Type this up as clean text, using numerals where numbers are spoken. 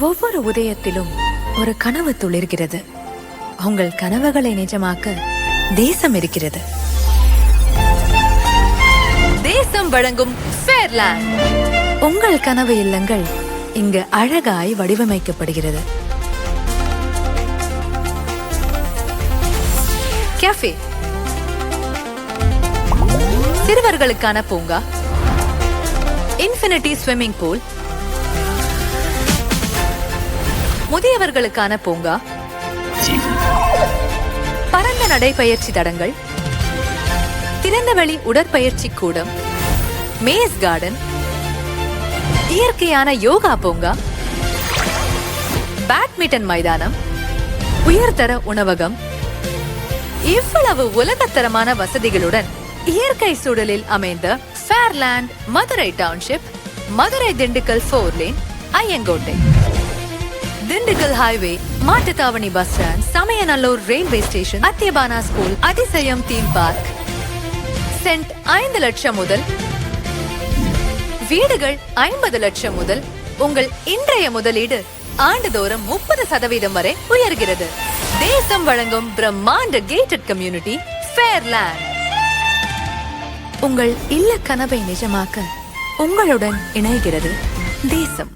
ஒவ்வொரு உதயத்திலும் ஒரு கனவு துளிர்கிறது. உங்கள் கனவுகளை நிஜமாக்க தேசம் இருக்கிறது. தேசம் வழங்கும் ஃபேர்லேண்ட். உங்கள் கனவு இல்லங்கள் இங்கு அழகாய் வடிவமைக்கப்படுகிறது. கேஃபே, சிறுவர்களுக்கான பூங்கா, இன்ஃபினிட்டி ஸ்விம்மிங் பூல், முதியவர்களுக்கான பூங்கா, பரந்த நடைபயிற்சி தடங்கள், திறந்தவெளி உடற்பயிற்சி கூடம், மேஸ் கார்டன், இயற்கையான யோகா பூங்கா, பேட்மிண்டன் மைதானம், உயர்தர உணவகம், இவ்வளவு உலகத்தரமான வசதிகளுடன் இயற்கை சூழலில் அமைந்த Fairland Madurai township, Madurai Dindigul 4 lane, Aiyankottai, Dindigul highway, Mattuthavani bus stand, Samayanallur railway station, அத்தியபானா school, Adhisayam theme park. Cent 5 லட்சம் முதல், வீடுகள் 50 லட்சம் முதல். உங்கள் இன்றைய முதலீடு ஆண்டுதோறும் 30% வரை உயர்கிறது. தேசம் வழங்கும் பிரம்மாண்ட கேட்டட் கம்யூனிட்டி ஃபேர்லேண்ட். உங்கள் இல்ல கனவை நிஜமாக்க உங்களுடன் இணைகிறது தேசம்.